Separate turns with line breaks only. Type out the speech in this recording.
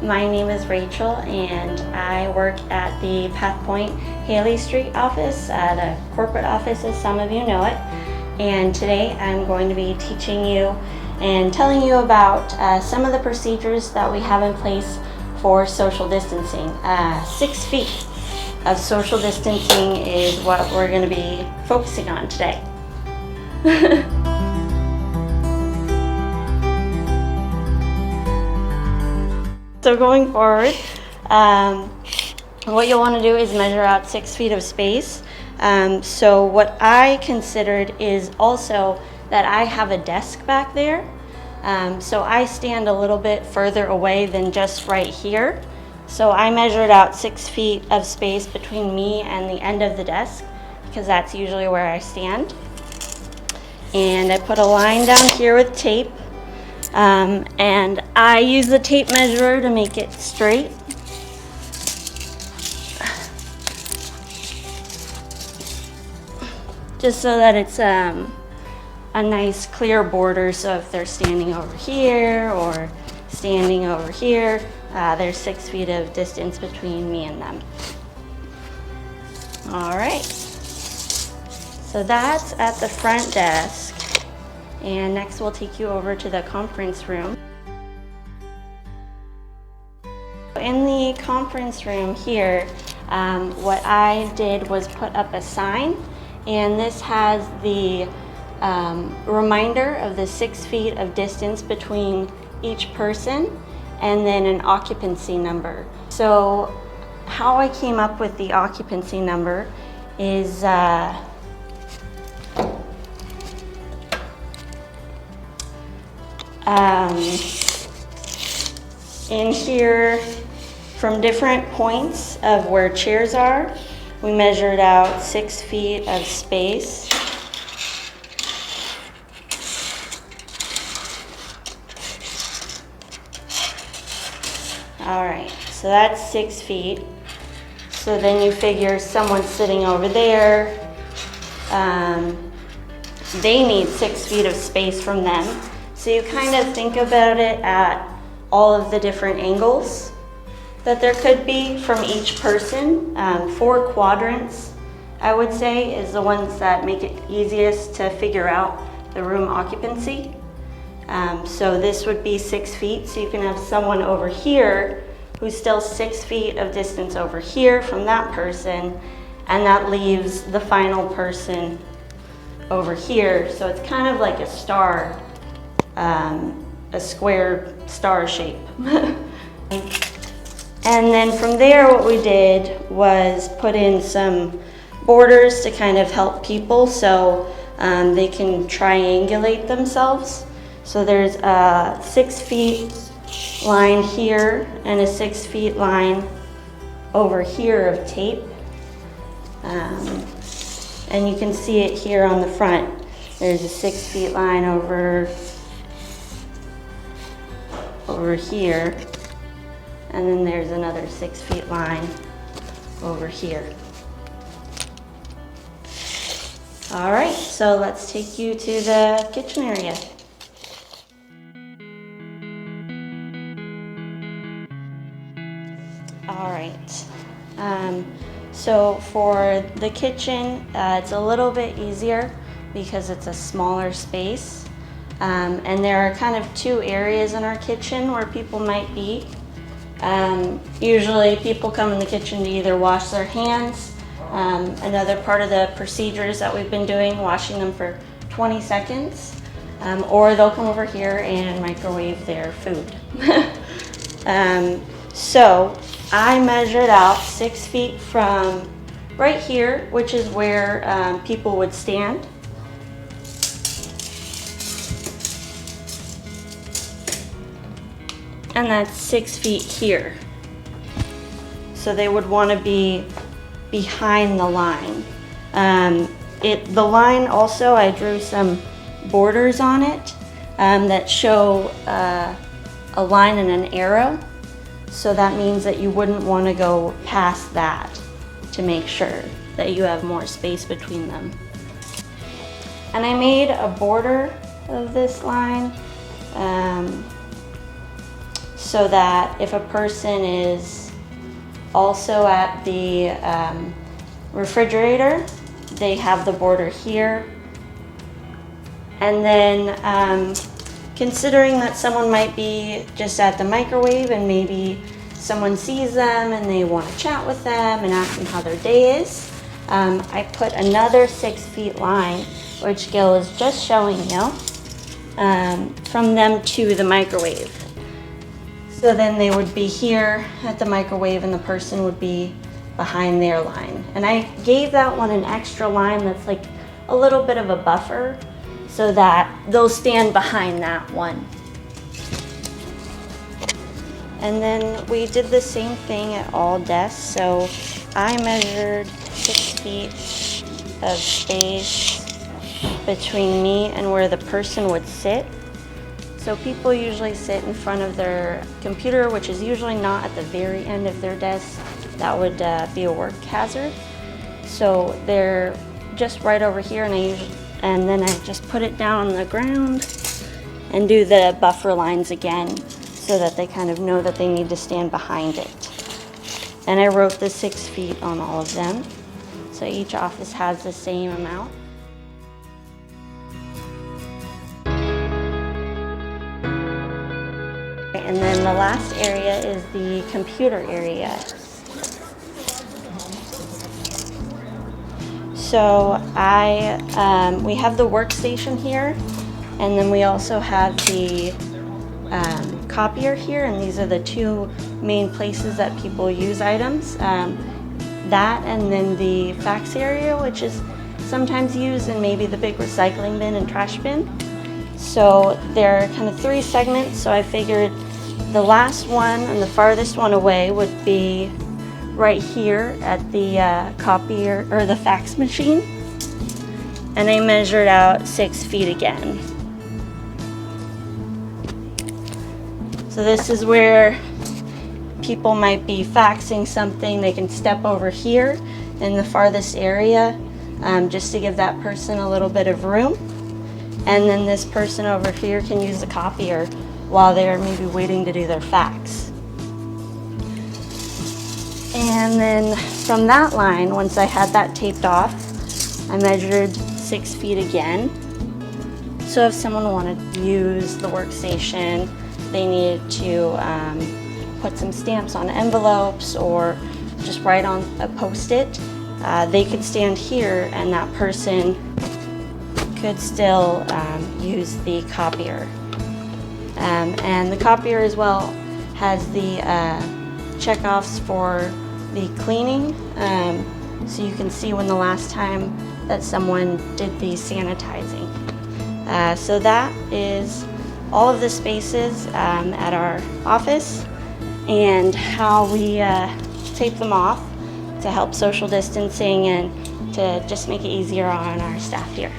My name is Rachel and I work at the PathPoint Haley Street office, the corporate office as some of you know it. And today I'm going to be teaching you and telling you about some of the procedures that we have in place for social distancing. 6 feet of social distancing is what we're going to be focusing on today. So going forward, what you'll want to do is measure out 6 feet of space. So what I considered is also that I have a desk back there. So I stand a little bit further away than just right here. So I measured out 6 feet of space between me and the end of the desk because that's usually where I stand. And I put a line down here with tape. And I use the tape measure to make it straight. Just so that it's a nice clear border, so if they're standing over here or standing over here, there's 6 feet of distance between me and them. All right, so that's at the front desk. And next we'll take you over to the conference room. In the conference room here, what I did was put up a sign, and this has the reminder of the 6 feet of distance between each person and then an occupancy number. So how I came up with the occupancy number is in here, from different points of where chairs are, we measured out 6 feet of space. All right, so that's 6 feet. So then you figure someone's sitting over there, they need 6 feet of space from them. So you kind of think about it at all of the different angles that there could be from each person. 4 quadrants, I would say, is the ones that make it easiest to figure out the room occupancy. So this would be 6 feet, so you can have someone over here who's still 6 feet of distance over here from that person, and that leaves the final person over here. So it's kind of like a star, a square star shape. And then from there, what we did was put in some borders to kind of help people so they can triangulate themselves. So there's a 6 feet line here and a 6 feet line over here of tape. And you can see it here on the front. There's a 6 feet line over here, and then there's another 6 feet line over here. All right, so let's take you to the kitchen area. All right, so for the kitchen, it's a little bit easier because it's a smaller space. And there are kind of 2 areas in our kitchen where people might be. Usually people come in the kitchen to either wash their hands. Another part of the procedures that we've been doing, washing them for 20 seconds. Or they'll come over here and microwave their food. So I measured out 6 feet from right here, which is where people would stand. And that's 6 feet here. So they would want to be behind the line. The line also, I drew some borders on it that show a line and an arrow. So that means that you wouldn't want to go past that to make sure that you have more space between them. And I made a border of this line so that if a person is also at the refrigerator, they have the border here. And then considering that someone might be just at the microwave and maybe someone sees them and they want to chat with them and ask them how their day is, I put another 6 feet line, which Gil is just showing you, from them to the microwave. So then they would be here at the microwave and the person would be behind their line. And I gave that one an extra line that's like a little bit of a buffer so that they'll stand behind that one. And then we did the same thing at all desks. So I measured 6 feet of space between me and where the person would sit. So people usually sit in front of their computer, which is usually not at the very end of their desk. That would be a work hazard. So they're just right over here, and then I just put it down on the ground and do the buffer lines again so that they kind of know that they need to stand behind it. And I wrote the 6 feet on all of them. So each office has the same amount. And then the last area is the computer area. So we have the workstation here, and then we also have the copier here, and these are the two main places that people use items. That and then the fax area, which is sometimes used in maybe the big recycling bin and trash bin. So there are kind of 3 segments, so I figured the last one and the farthest one away would be right here at the copier or the fax machine. And I measured out 6 feet again. So this is where people might be faxing something. They can step over here in the farthest area just to give that person a little bit of room. And then this person over here can use the copier while they're maybe waiting to do their fax. And then from that line, once I had that taped off, I measured 6 feet again. So if someone wanted to use the workstation, they needed to put some stamps on envelopes or just write on a Post-it, they could stand here and that person could still use the copier. And the copier as well has the checkoffs for the cleaning, so you can see when the last time that someone did the sanitizing. So that is all of the spaces at our office and how we tape them off to help social distancing and to just make it easier on our staff here.